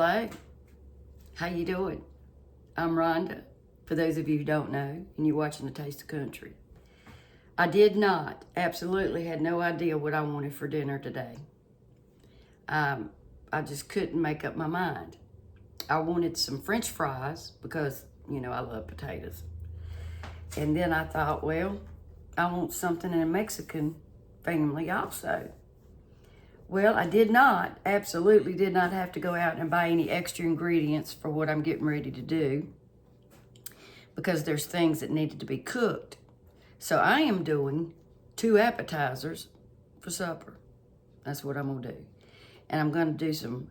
Hello. How you doing? I'm Rhonda, for those of you who don't know, and you're watching The Taste of Country. I did not, absolutely had no idea what I wanted for dinner today. I just couldn't make up my mind. I wanted some French fries because, you know, I love potatoes. And then I thought, well, I want something in a Mexican family also. Well, I did not, absolutely did not have to go out and buy any extra ingredients for what I'm getting ready to do because there's things that needed to be cooked. So I am doing 2 appetizers for supper. That's what I'm gonna do. And I'm gonna do some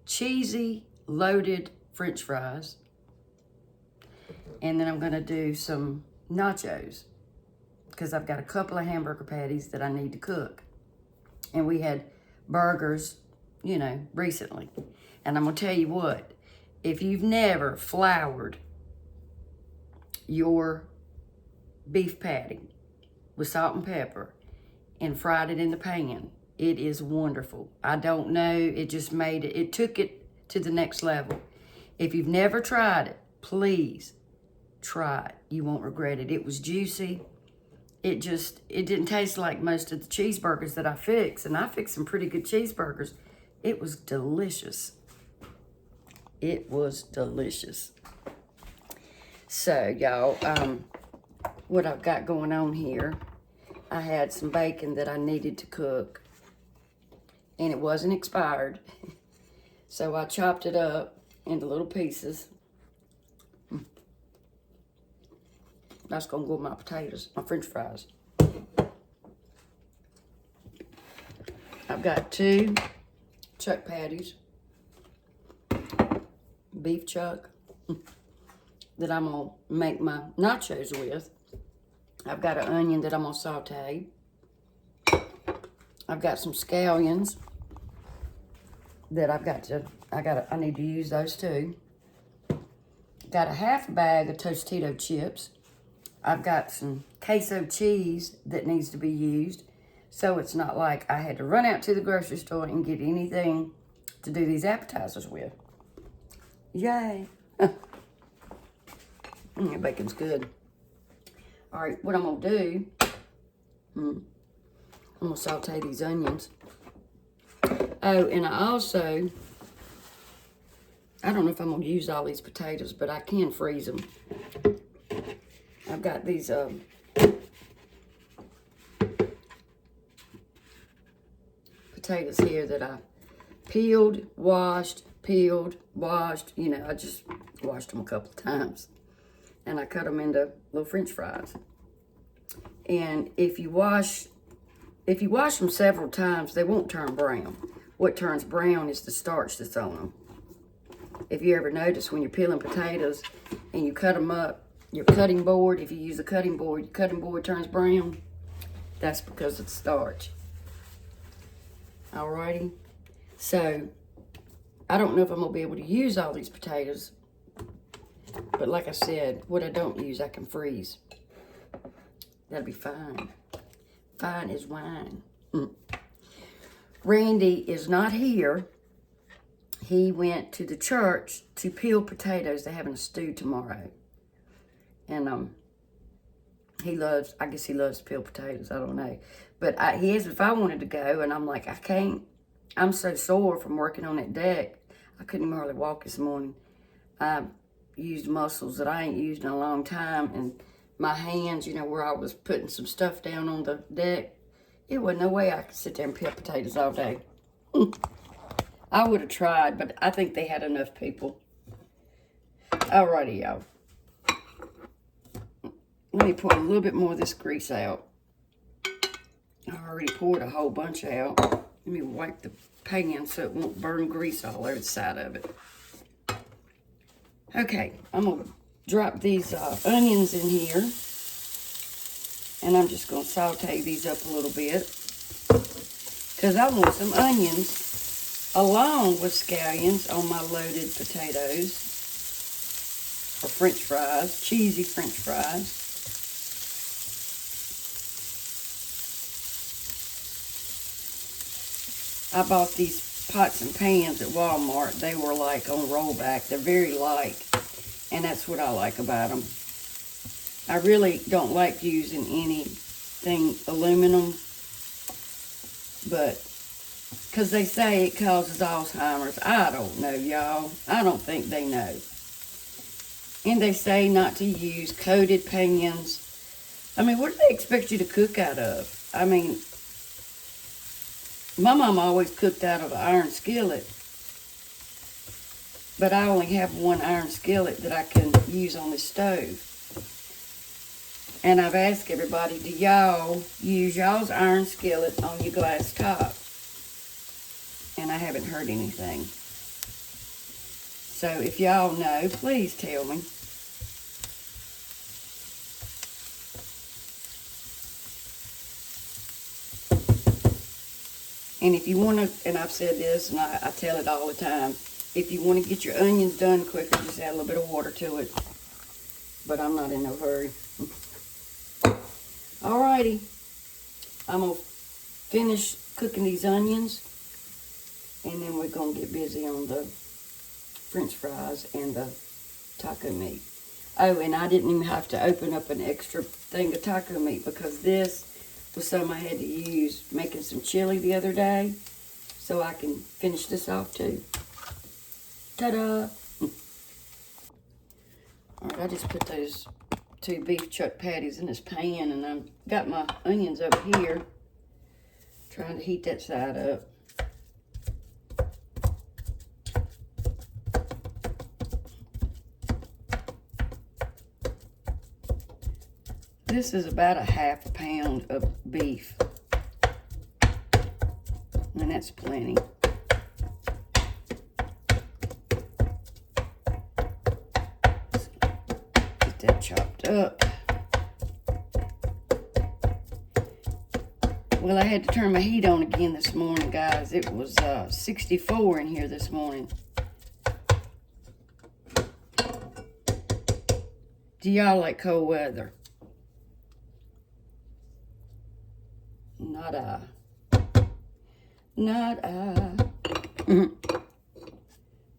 cheesy, loaded French fries. And then I'm gonna do some nachos because I've got a couple of hamburger patties that I need to cook. And we had burgers, you know, recently. And I'm gonna tell you what, if you've never floured your beef patty with salt and pepper and fried it in the pan, it is wonderful. I don't know, it just made it, it took it to the next level. If you've never tried it, please try it. You won't regret it. It was juicy. It didn't taste like most of the cheeseburgers that I fix, and I fix some pretty good cheeseburgers. It was delicious. It was delicious. So, y'all, what I've got going on here, I had some bacon that I needed to cook, and it wasn't expired. So I chopped it up into little pieces. That's gonna go with my potatoes, my French fries. I've got 2 chuck patties, beef chuck, that I'm gonna make my nachos with. I've got an onion that I'm gonna saute. I've got some scallions that I need to use those too. Got a half bag of Tostito chips. I've got some queso cheese that needs to be used. So it's not like I had to run out to the grocery store and get anything to do these appetizers with. Yay. Bacon's good. All right, what I'm gonna do, I'm gonna saute these onions. Oh, and I also, I don't know if I'm gonna use all these potatoes, but I can freeze them. I've got these potatoes here that I peeled, washed, you know, I just washed them a couple of times. And I cut them into little French fries. And if you wash them several times, they won't turn brown. What turns brown is the starch that's on them. If you ever notice when you're peeling potatoes and you cut them up, your cutting board, if you use a cutting board, your cutting board turns brown, that's because of the starch. Alrighty. So, I don't know if I'm going to be able to use all these potatoes. But like I said, what I don't use, I can freeze. That'll be fine. Fine as wine. Randy is not here. He went to the church to peel potatoes. They're having a stew tomorrow. And he loves, I guess he loves to peel potatoes. I don't know. But he asked if I wanted to go, and I'm like, I can't. I'm so sore from working on that deck. I couldn't even hardly walk this morning. I used muscles that I ain't used in a long time, and my hands, you know, where I was putting some stuff down on the deck, it wasn't no way I could sit there and peel potatoes all day. I would have tried, but I think they had enough people. Alrighty, y'all. Let me pour a little bit more of this grease out. I already poured a whole bunch out. Let me wipe the pan so it won't burn grease all over the side of it. Okay, I'm going to drop these onions in here. And I'm just going to saute these up a little bit. Because I want some onions along with scallions on my loaded potatoes. Or French fries, cheesy French fries. I bought these pots and pans at Walmart, they were like on rollback. They're very light, and that's what I like about them. I really don't like using anything aluminum, but because they say it causes Alzheimer's. I don't know, y'all. I don't think they know. And they say not to use coated pans. I mean, what do they expect you to cook out of? I mean, my mom always cooked out of an iron skillet, but I only have one iron skillet that I can use on the stove. And I've asked everybody, do y'all use y'all's iron skillet on your glass top? And I haven't heard anything. So if y'all know, please tell me. And if you want to, and I've said this, and I tell it all the time, if you want to get your onions done quicker, just add a little bit of water to it. But I'm not in no hurry. Alrighty. I'm going to finish cooking these onions, and then we're going to get busy on the French fries and the taco meat. Oh, and I didn't even have to open up an extra thing of taco meat because this was some I had to use making some chili the other day, so I can finish this off too. Ta-da! Alright, I just put those 2 beef chuck patties in this pan, and I've got my onions up here, trying to heat that side up. This is about a ½ pound of beef, and that's plenty. Get that chopped up. Well, I had to turn my heat on again this morning, guys. It was 64 in here this morning. Do y'all like cold weather? Not I. Not I.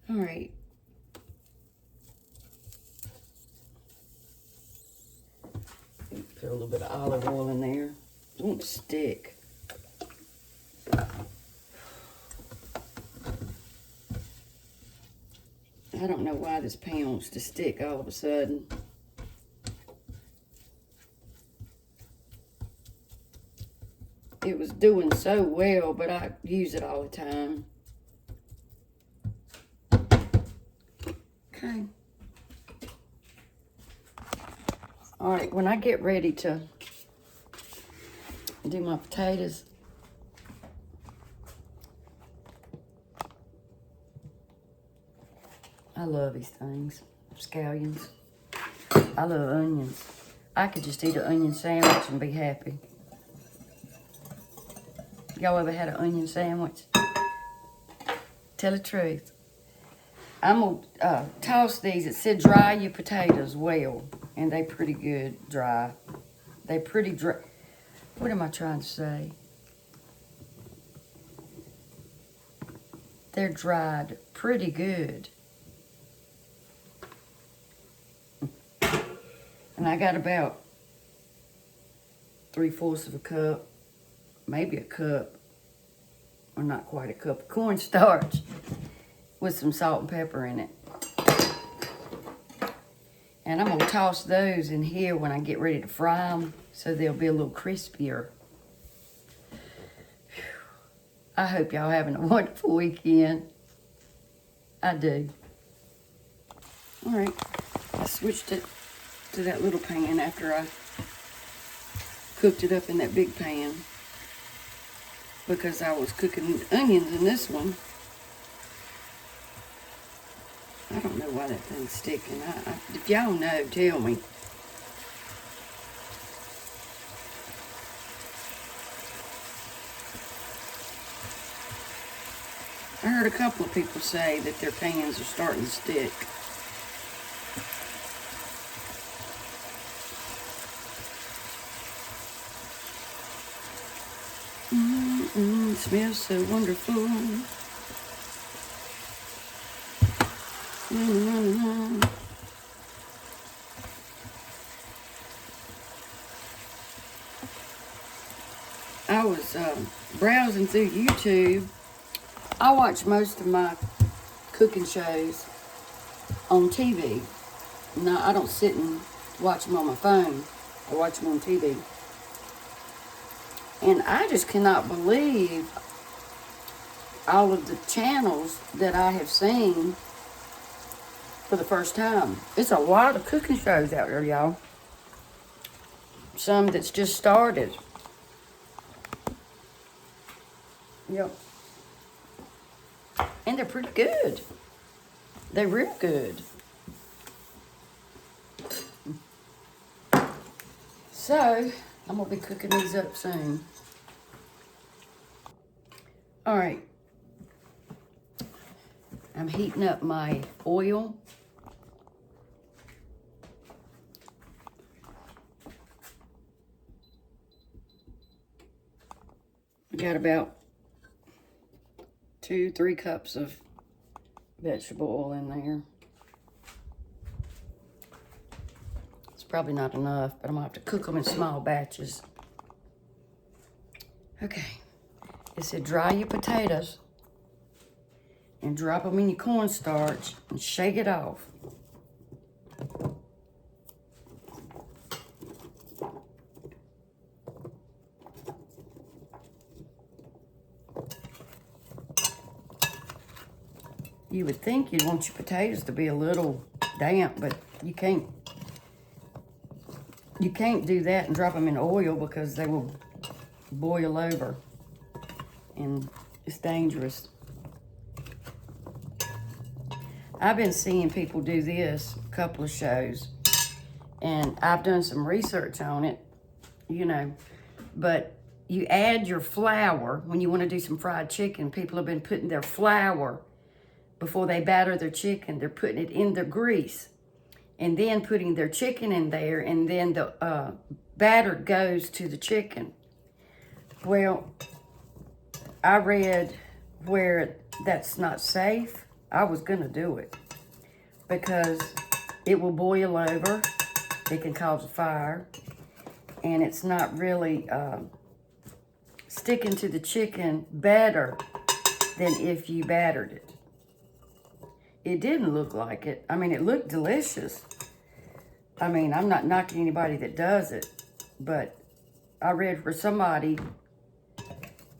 All right. Put a little bit of olive oil in there. It won't stick. I don't know why this pan wants to stick all of a sudden. It was doing so well, but I use it all the time. Okay. All right, when I get ready to do my potatoes, I love these things, scallions. I love onions. I could just eat an onion sandwich and be happy. Y'all ever had an onion sandwich? Tell the truth. I'm going to toss these. It said dry your potatoes well, and they pretty good dry. They pretty dry. What am I trying to say? They're dried pretty good. And I got about 3/4 of a cup, maybe a cup, or not quite a cup, of cornstarch with some salt and pepper in it. And I'm going to toss those in here when I get ready to fry them so they'll be a little crispier. I hope y'all having a wonderful weekend. I do. All right, I switched it to that little pan after I cooked it up in that big pan because I was cooking onions in this one. I don't know why that thing's sticking. If y'all know, tell me. I heard a couple of people say that their pans are starting to stick. It smells so wonderful. I was browsing through YouTube. I watch most of my cooking shows on TV. No, I don't sit and watch them on my phone. I watch them on TV. And I just cannot believe all of the channels that I have seen for the first time. It's a lot of cooking shows out there, y'all. Some that's just started. Yep. And they're pretty good. They're real good. So, I'm going to be cooking these up soon. All right. I'm heating up my oil. I got about 2-3 cups of vegetable oil in there. It's probably not enough, but I'm gonna have to cook them in small batches. Okay, it said dry your potatoes and drop them in your cornstarch and shake it off. You would think you'd want your potatoes to be a little damp, but you can't. You can't do that and drop them in oil because they will boil over, and it's dangerous. I've been seeing people do this a couple of shows, and I've done some research on it, you know, but you add your flour when you want to do some fried chicken. People have been putting their flour before they batter their chicken. They're putting it in their grease and then putting their chicken in there, and then the batter goes to the chicken. Well, I read where that's not safe. I was gonna do it because it will boil over. It can cause a fire, and it's not really sticking to the chicken better than if you battered it. It didn't look like it. I mean, it looked delicious. I mean, I'm not knocking anybody that does it, but I read where somebody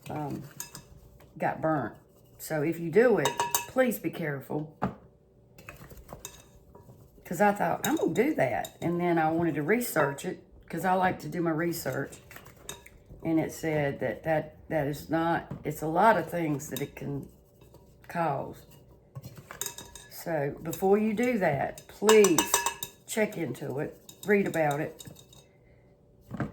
got burnt. So if you do it, please be careful. Because I thought, I'm going to do that. And then I wanted to research it, because I like to do my research. And it said that is not, it's a lot of things that it can cause. So before you do that, please check into it, read about it. All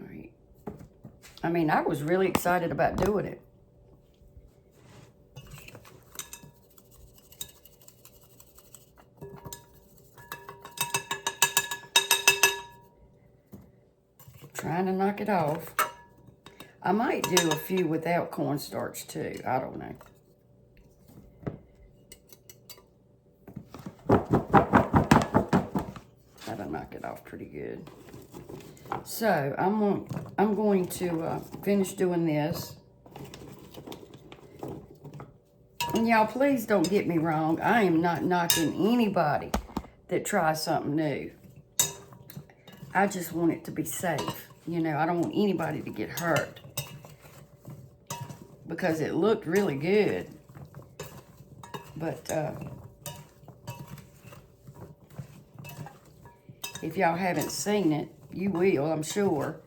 right. I mean, I was really excited about doing it. Trying to knock it off. I might do a few without cornstarch too. I don't know. That'll knock it off pretty good. So I'm going to finish doing this. And y'all, please don't get me wrong. I am not knocking anybody that tries something new. I just want it to be safe. You know, I don't want anybody to get hurt. Because it looked really good. But if y'all haven't seen it, you will, I'm sure.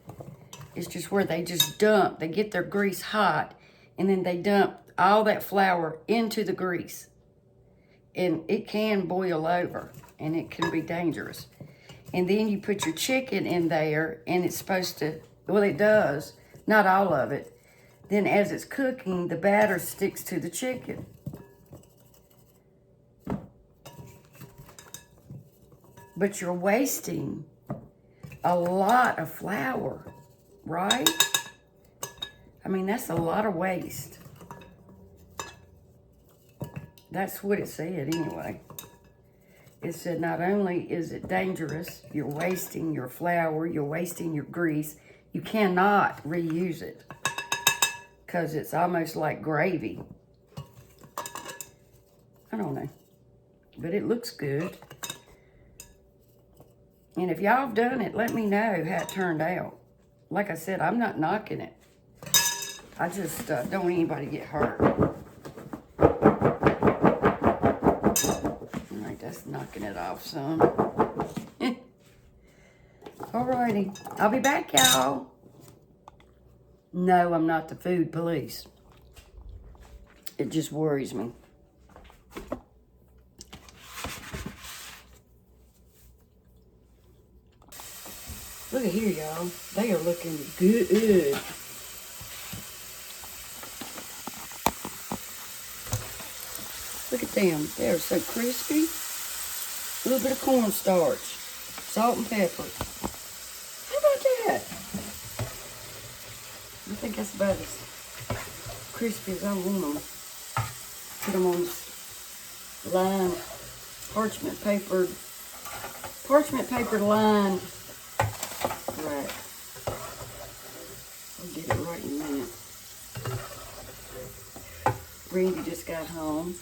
It's just where they just dump. They get their grease hot, and then they dump all that flour into the grease. And it can boil over, and it can be dangerous. And then you put your chicken in there, and it's supposed to, well, it does, not all of it. Then as it's cooking, the batter sticks to the chicken. But you're wasting a lot of flour right? I mean, that's a lot of waste. That's what it said anyway. It said not only is it dangerous, you're wasting your flour, you're wasting your grease, you cannot reuse it because it's almost like gravy. I don't know, but it looks good. And if y'all have done it, let me know how it turned out. Like I said, I'm not knocking it. I just don't want anybody to get hurt. All right, that's knocking it off some. Alrighty, I'll be back, y'all. No, I'm not the food police. It just worries me. Look at here, y'all. They are looking good. Look at them. They are so crispy. A little bit of cornstarch, salt and pepper. How about that? I think that's about as crispy as I want them. Put them on this lined parchment paper lined rack. I'll get it right in a minute. Randy just got home.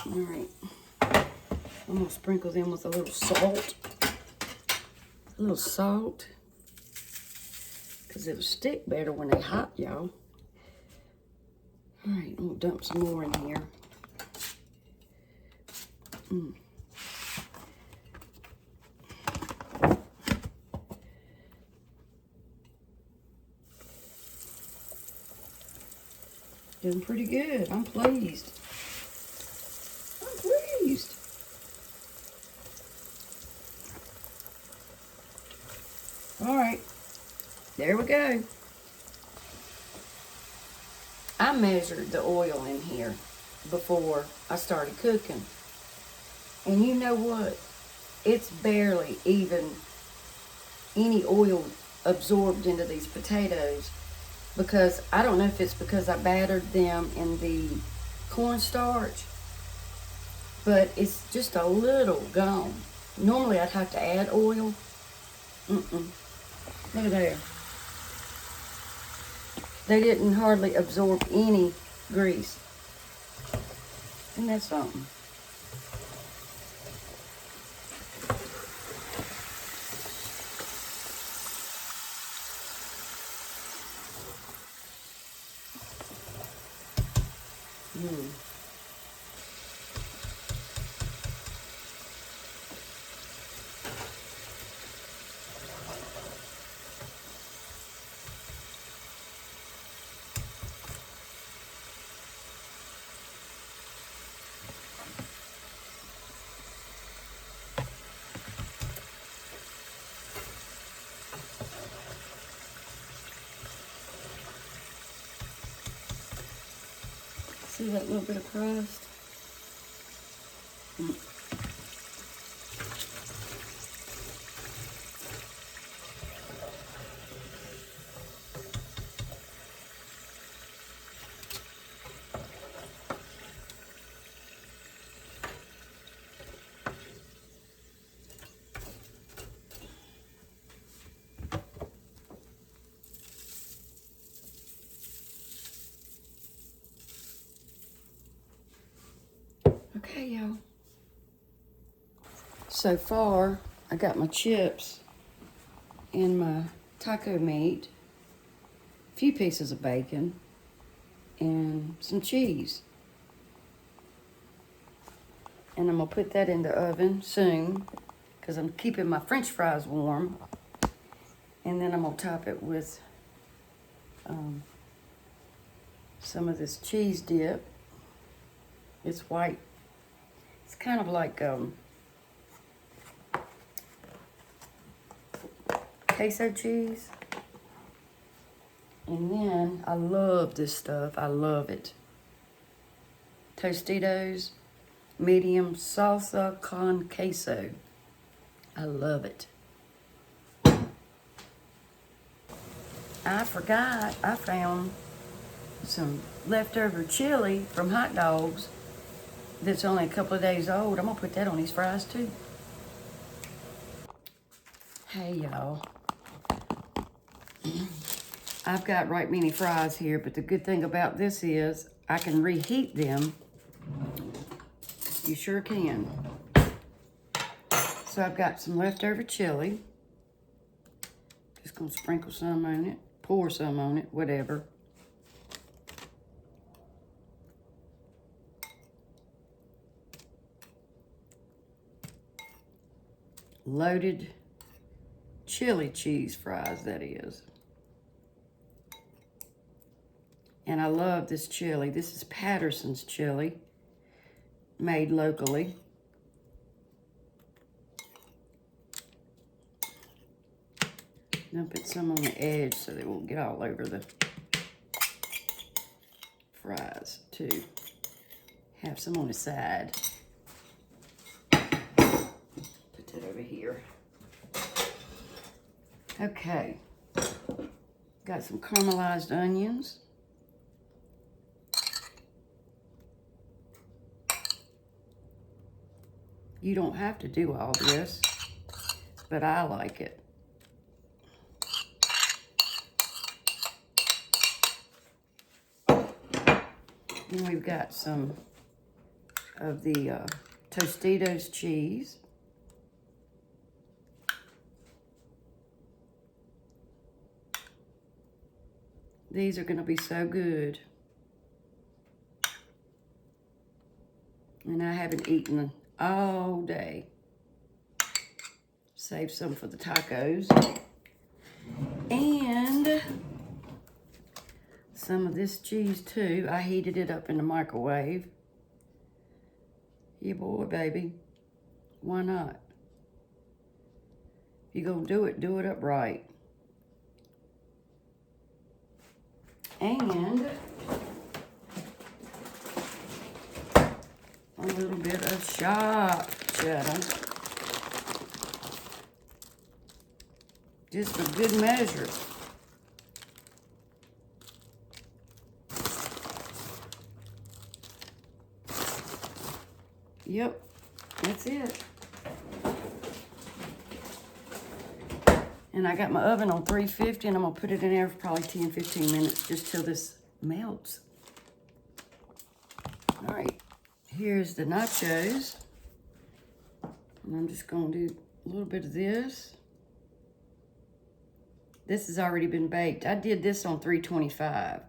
All right. I'm gonna sprinkle them with a little salt. Because it'll stick better when they're hot, y'all. All right, I'm gonna dump some more in here. Doing pretty good. I'm pleased. All right, there we go. I measured the oil in here before I started cooking. And you know what? It's barely even any oil absorbed into these potatoes, because I don't know if it's because I battered them in the cornstarch, but it's just a little gone. Normally I'd have to add oil. Look at there. They didn't hardly absorb any grease. Isn't that something? See that little bit of crust? Okay, y'all. So far, I got my chips and my taco meat, a few pieces of bacon, and some cheese. And I'm gonna put that in the oven soon, because I'm keeping my French fries warm. And then I'm gonna top it with some of this cheese dip. It's white. It's kind of like queso cheese. And then, I love this stuff. I love it. Tostitos medium salsa con queso. I love it. I forgot I found some leftover chili from hot dogs that's only a couple of days old. I'm gonna put that on these fries too. Hey y'all. I've got right many fries here, but the good thing about this is I can reheat them. You sure can. So I've got some leftover chili. Just gonna sprinkle some on it, pour some on it, whatever. Loaded chili cheese fries, that is. And I love this chili. This is Patterson's chili, made locally. I'll put some on the edge so they won't get all over the fries too. Have some on the side. Put that over here. Okay. Got some caramelized onions. You don't have to do all this, but I like it. And we've got some of the Tostitos cheese. These are going to be so good. And I haven't eaten all day. Save some for the tacos. And some of this cheese too. I heated it up in the microwave. Yeah, boy, baby. Why not? If you're going to do it upright. And a little bit of sharp cheddar. Just for good measure. Yep, that's it. And I got my oven on 350 and I'm gonna put it in there for probably 10, 15 minutes just till this melts. All right, here's the nachos. And I'm just gonna do a little bit of this. This has already been baked. I did this on 325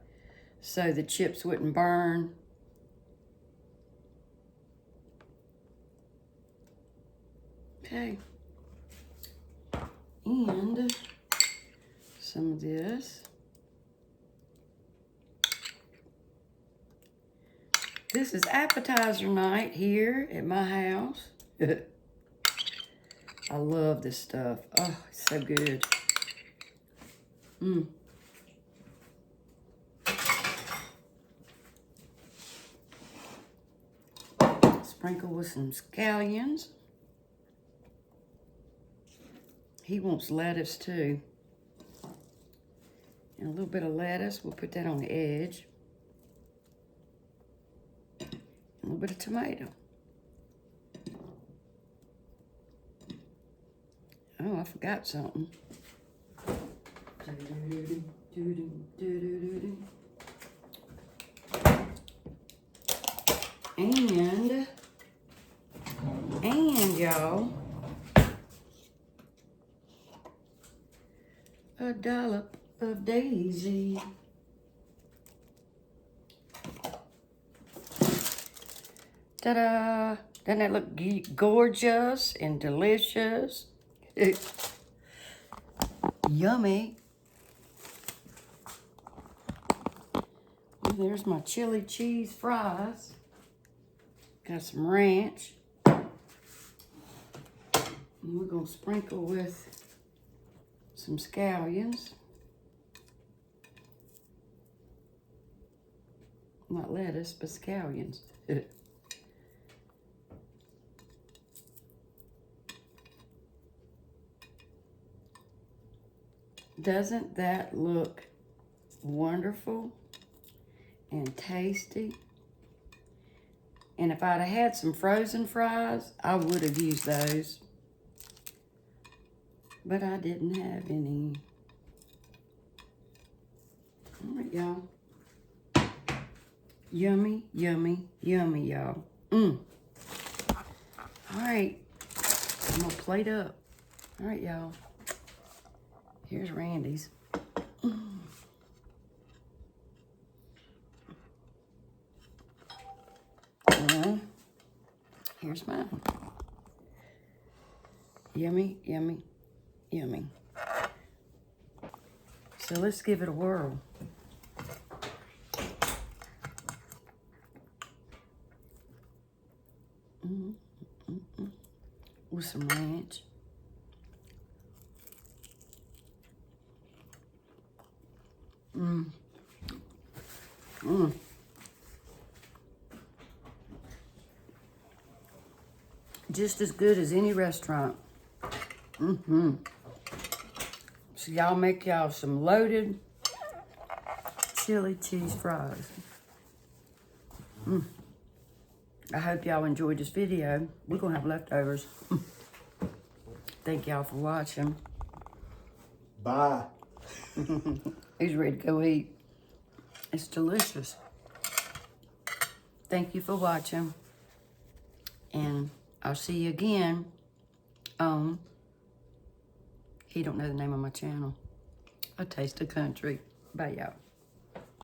so the chips wouldn't burn. Okay. And some of this. This is appetizer night here at my house. I love this stuff. Oh, it's so good. Sprinkle with some scallions. He wants lettuce too. And a little bit of lettuce. We'll put that on the edge. A little bit of tomato. Oh, I forgot something. And y'all, a dollop of daisy. Ta-da! Doesn't that look gorgeous and delicious? Yummy. And there's my chili cheese fries. Got some ranch. And we're gonna sprinkle with some scallions. Not lettuce, but scallions. Doesn't that look wonderful and tasty? And if I'd have had some frozen fries, I would have used those. But I didn't have any. All right, y'all. Yummy, yummy, yummy, y'all. All right. I'm gonna plate up. All right, y'all. Here's Randy's. Here's mine. Yummy, yummy, yummy. So let's give it a whirl. With some ranch. Just as good as any restaurant. So y'all make y'all some loaded chili cheese fries. I hope y'all enjoyed this video. We're gonna have leftovers. Thank y'all for watching. Bye. He's ready to go eat. It's delicious. Thank you for watching. And I'll see you again on, he don't know the name of my channel, A Taste of Country. Bye, y'all.